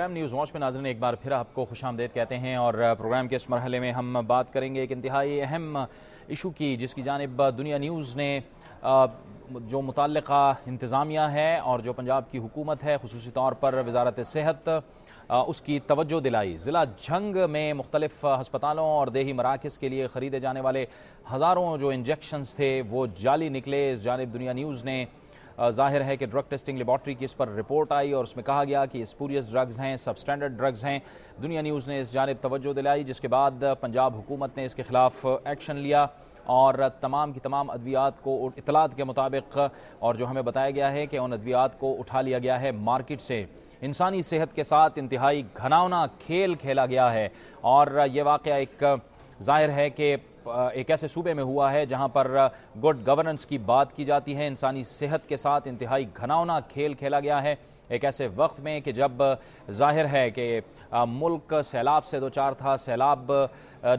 Prime news watch میں ناظرین ایک بار پھر آپ کو خوش آمدید کہتے ہیں، اور پروگرام کے اس مرحلے میں ہم بات کریں گے ایک انتہائی اہم ایشو کی، جس کی جانب دنیا نیوز نے جو متعلقہ انتظامیہ ہے اور جو پنجاب کی حکومت ہے، خصوصی طور پر وزارت صحت، اس کی توجہ دلائی۔ ضلع جھنگ میں مختلف ہسپتالوں اور دیہی مراکز کے لیے خریدے جانے والے ہزاروں جو انجیکشنز تھے وہ جعلی نکلے۔ اس جانب دنیا نیوز نے ظاہر ہے کہ ڈرگ ٹیسٹنگ لیبارٹری کی اس پر رپورٹ آئی اور اس میں کہا گیا کہ اسپوریس ڈرگز ہیں، سب سٹینڈرڈ ڈرگز ہیں۔ دنیا نیوز نے اس جانب توجہ دلائی، جس کے بعد پنجاب حکومت نے اس کے خلاف ایکشن لیا اور تمام کی تمام ادویات کو اطلاعات کے مطابق، اور جو ہمیں بتایا گیا ہے کہ ان ادویات کو اٹھا لیا گیا ہے مارکیٹ سے۔ انسانی صحت کے ساتھ انتہائی گھناؤنا کھیل کھیلا گیا ہے، اور یہ واقعہ ایک ظاہر ہے کہ ایک ایسے صوبے میں ہوا ہے جہاں پر گڈ گورننس کی بات کی جاتی ہے۔ انسانی صحت کے ساتھ انتہائی گھناؤنا کھیل کھیلا گیا ہے ایک ایسے وقت میں کہ جب ظاہر ہے کہ ملک سیلاب سے دوچار تھا، سیلاب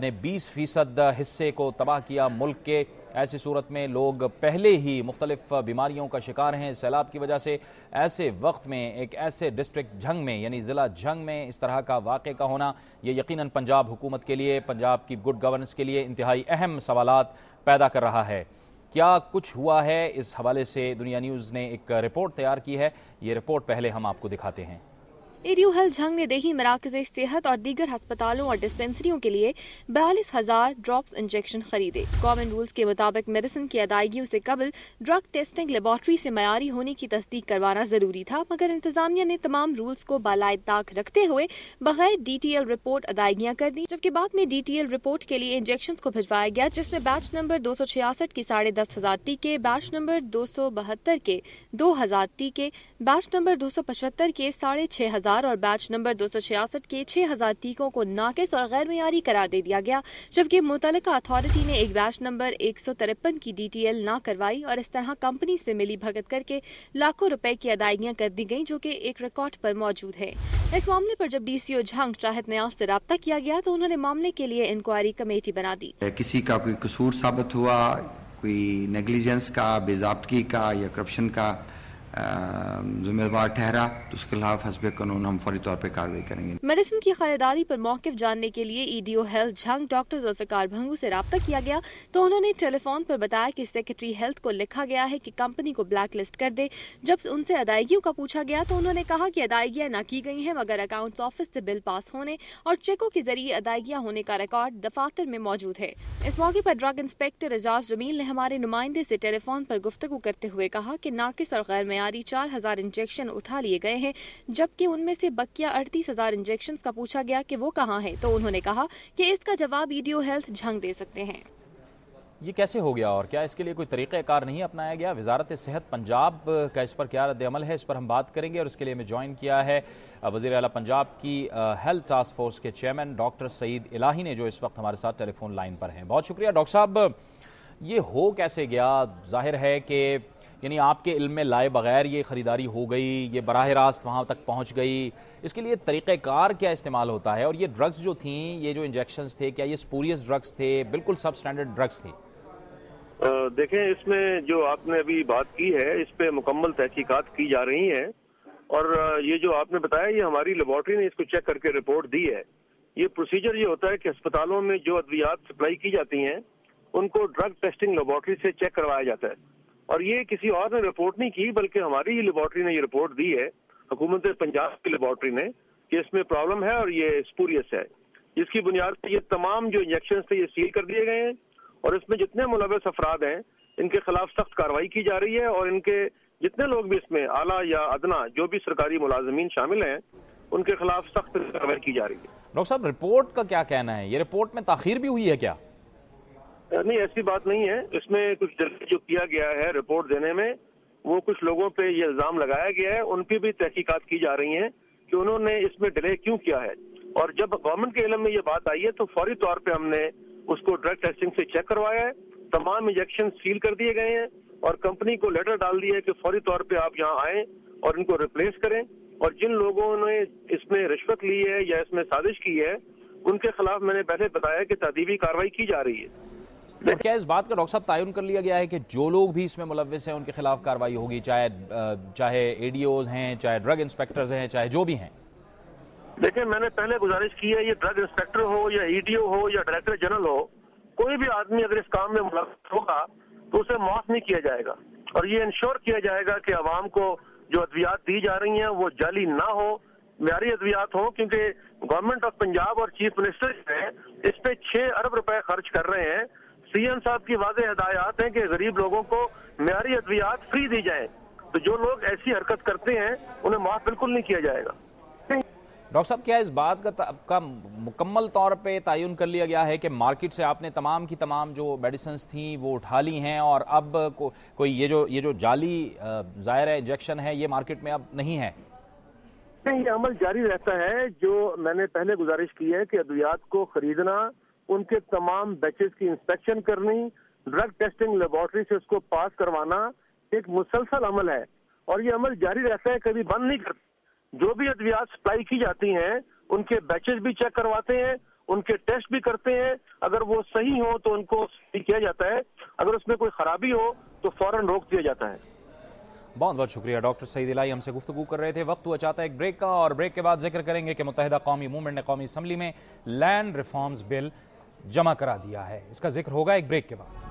نے 20% حصے کو تباہ کیا ملک کے۔ ایسی صورت میں لوگ پہلے ہی مختلف بیماریوں کا شکار ہیں سیلاب کی وجہ سے۔ ایسے وقت میں ایک ایسے ڈسٹرکٹ جھنگ میں یعنی ضلع جھنگ میں اس طرح کا واقعے کا ہونا، یہ یقیناً پنجاب حکومت کے لیے، پنجاب کی گڈ گورننس کے لیے انتہائی اہم سوالات پیدا کر رہا ہے۔ کیا کچھ ہوا ہے، اس حوالے سے دنیا نیوز نے ایک رپورٹ تیار کی ہے، یہ رپورٹ پہلے ہم آپ کو دکھاتے ہیں۔ ایڈیو ہیلتھ جھنگ نے دیہی مراکز صحت اور دیگر ہسپتالوں اور ڈسپنسریوں کے لیے 42,000 ڈراپس انجیکشن خریدے۔ گورنمنٹ رولز کے مطابق میڈیسن کی ادائیگیوں سے قبل ڈرگ ٹیسٹنگ لیبارٹری سے معیاری ہونے کی تصدیق کروانا ضروری تھا، مگر انتظامیہ نے تمام رولز کو بالائے طاق رکھتے ہوئے بغیر DTL رپورٹ ادائیگیاں کر دی، جبکہ بعد میں DTL رپورٹ کے لیے انجیکشنز کو بھجوایا گیا، جس میں بیچ نمبر 266 کے 10,500 ٹیکے، بیچ نمبر 272 کے 2,000 ٹیکے، بیچ نمبر 275 کے 6,500 اور بیچ نمبر 266 کے 6,000 ٹیکوں کو ناقص اور غیر معیاری قرار دے دیا گیا، جبکہ متعلقہ اتھارٹی نے ایک بیچ نمبر 153 کی DTL نہ کروائی، اور اس طرح کمپنی سے ملی بھگت کر کے لاکھوں روپے کی ادائیگیاں کر دی گئیں، جو کہ ایک ریکارڈ پر موجود ہے۔ اس معاملے پر جب DCO جھنگ شاہد نیاز سے رابطہ کیا گیا تو انہوں نے معاملے کے لیے انکوائری کمیٹی بنا دی۔ کسی کا کوئی قصور ثابت ہوا، کوئی نیگلیجنس کا، بے ضابطگی کا یا کرپشن کا ذمہ دار ٹھہرا تو اس کے خلاف حسب قانون ہم فوری طور پہ کارروائی کریں گے۔ میڈیسن کی خریداری پر موقف جاننے کے لیے EDO health Jhang doctor Zulfiqar Bhangu سے رابطہ کیا گیا تو انہوں نے ٹیلی فون پر بتایا کہ سیکرٹری ہیلتھ کو لکھا گیا ہے کہ کمپنی کو بلیک لسٹ کر دے۔ جب ان سے ادائیگیوں کا پوچھا گیا تو انہوں نے کہا کہ ادائیگیاں نہ کی گئی ہیں، مگر اکاؤنٹس آفس سے بل پاس ہونے اور چیکوں کے ذریعے ادائیگیاں ہونے کا ریکارڈ دفاتر میں موجود ہے۔ اس موقع پر ڈرگ انسپیکٹر اعجاز جمیل نے ہمارے نمائندے سے ٹیلی فون پر گفتگو کرتے ہوئے کہا کہ ناقص اور غیر معیاری 4,000 انجیکشن اٹھا لیے گئے ہیں، جبکہ ان میں سے بقیہ 38,000 انجیکشن کا پوچھا گیا کہ وہ کہاں ہیں، تو انہوں نے کہا کہ اس کا جواب ایڈیو ہیلتھ جھنگ دے سکتے ہیں۔ یہ کیسے ہو گیا اور کیا اس کے لیے کوئی طریقہ کار نہیں اپنایا گیا؟ وزارت صحت پنجاب کا اس پر کیا رد عمل ہے، اس پر ہم بات کریں گے، اور اس کے لیے ہمیں جوائن کیا ہے وزیر اعلیٰ پنجاب کی ہیلتھ ٹاسک فورس کے چیئرمین ڈاکٹر سعید الہی نے، جو اس وقت ہمارے ساتھ ٹیلی فون لائن پر ہیں۔ بہت شکریہ ڈاکٹر صاحب۔ یہ ہو کیسے گیا؟ ظاہر ہے کہ یعنی آپ کے علم میں لائے بغیر یہ خریداری ہو گئی، یہ براہ راست وہاں تک پہنچ گئی، اس کے لیے طریقہ کار کیا استعمال ہوتا ہے؟ اور یہ ڈرگز جو تھیں، یہ جو انجیکشنز تھے، کیا یہ اسپوریس ڈرگز تھے، بالکل سب سٹینڈرڈ ڈرگز تھے؟ دیکھیں، اس میں جو آپ نے ابھی بات کی ہے اس پہ مکمل تحقیقات کی جا رہی ہیں، اور یہ جو آپ نے بتایا یہ ہماری لیبارٹری نے اس کو چیک کر کے رپورٹ دی ہے۔ یہ پروسیجر یہ ہوتا ہے کہ ہسپتالوں میں جو ادویات سپلائی کی جاتی ہیں ان کو ڈرگ ٹیسٹنگ لیبارٹری سے چیک کروایا جاتا ہے، اور یہ کسی اور نے رپورٹ نہیں کی بلکہ ہماری ہی لیبارٹری نے یہ رپورٹ دی ہے، حکومت پنجاب کی لیبارٹری نے، کہ اس میں پرابلم ہے اور یہ اسپوریس ہے، جس کی بنیاد پر یہ تمام جو انجیکشنز تھے یہ سیل کر دیے گئے ہیں، اور اس میں جتنے ملوث افراد ہیں ان کے خلاف سخت کارروائی کی جا رہی ہے، اور ان کے جتنے لوگ بھی اس میں اعلیٰ یا ادنا جو بھی سرکاری ملازمین شامل ہیں ان کے خلاف سخت کارروائی کی جا رہی ہے۔ ڈاکٹر صاحب، رپورٹ کا کیا کہنا ہے؟ یہ رپورٹ میں تاخیر بھی ہوئی ہے کیا؟ نہیں، ایسی بات نہیں ہے۔ اس میں کچھ ڈیلے جو کیا گیا ہے رپورٹ دینے میں، وہ کچھ لوگوں پہ یہ الزام لگایا گیا ہے، ان پہ بھی تحقیقات کی جا رہی ہیں کہ انہوں نے اس میں ڈیلے کیوں کیا ہے، اور جب گورنمنٹ کے علم میں یہ بات آئی ہے تو فوری طور پہ ہم نے اس کو ڈرگ ٹیسٹنگ سے چیک کروایا ہے، تمام انجیکشن سیل کر دیے گئے ہیں، اور کمپنی کو لیٹر ڈال دیا ہے کہ فوری طور پہ آپ یہاں آئیں اور ان کو ریپلیس کریں، اور جن لوگوں نے اس میں رشوت لی ہے یا اس میں سازش کی ہے ان کے خلاف میں نے پہلے بتایا کہ تادیبی کارروائی کی جا رہی ہے۔ اور کیا اس بات کا ڈاکٹر صاحب تعین کر لیا گیا ہے کہ جو لوگ بھی اس میں ملوث ہیں ان کے خلاف کارروائی ہوگی، چاہے ADOs ہیں، چاہے ڈرگ انسپیکٹرز ہیں، چاہے جو بھی ہیں؟ دیکھیں میں نے پہلے گزارش کی ہے، یہ ڈرگ انسپیکٹر ہو یا EDO ہو یا ڈائریکٹر جنرل ہو، کوئی بھی آدمی اگر اس کام میں ملوث ہوگا تو اسے معاف نہیں کیا جائے گا، اور یہ انشور کیا جائے گا کہ عوام کو جو ادویات دی جا رہی ہیں وہ جعلی نہ ہو، معیاری ادویات ہوں، کیونکہ گورنمنٹ آف پنجاب اور چیف منسٹر اس پہ 6 ارب روپے خرچ کر رہے ہیں۔ CM صاحب کی واضح ہدایات ہیں کہ غریب لوگوں کو معیاری ادویات فری دی جائیں، تو جو لوگ ایسی حرکت کرتے ہیں انہیں معاف بالکل نہیں کیا جائے گا۔ ڈاکٹر صاحب، کیا اس بات کا مکمل طور پہ تعین کر لیا گیا ہے کہ مارکیٹ سے آپ نے تمام کی تمام جو میڈیسنز تھیں وہ اٹھا لی ہیں، اور اب کوئی یہ جو جعلی ظاہر انجیکشن ہے یہ مارکیٹ میں اب نہیں ہے؟ نہیں، یہ عمل جاری رہتا ہے۔ جو میں نے پہلے گزارش کی ہے کہ ادویات کو خریدنا، ان کے تمام بیچز کی انسپیکشن کرنی، ڈرگ ٹیسٹنگ لیبارٹری سے اس کو پاس کروانا ایک مسلسل عمل ہے، اور یہ عمل جاری رہتا ہے، کبھی بند نہیں کرتا۔ جو بھی ادویات سپلائی کی جاتی ہیں ان کے بیچز بھی چیک کرواتے ہیں، ان کے ٹیسٹ بھی کرتے ہیں، اگر وہ صحیح ہو تو ان کو صحیح کیا جاتا ہے، اگر اس میں کوئی خرابی ہو تو فوراً روک دیا جاتا ہے۔ بہت بہت شکریہ ڈاکٹر سعید الہی، ہم سے گفتگو کر رہے تھے۔ وقت ہوا چاہتا ہے ایک بریک کا، اور بریک کے بعد ذکر کریں گے کہ متحدہ قومی موومنٹ نے قومی اسمبلی میں لینڈ ریفارمز بل جمع کرا دیا ہے، اس کا ذکر ہوگا ایک بریک کے بعد۔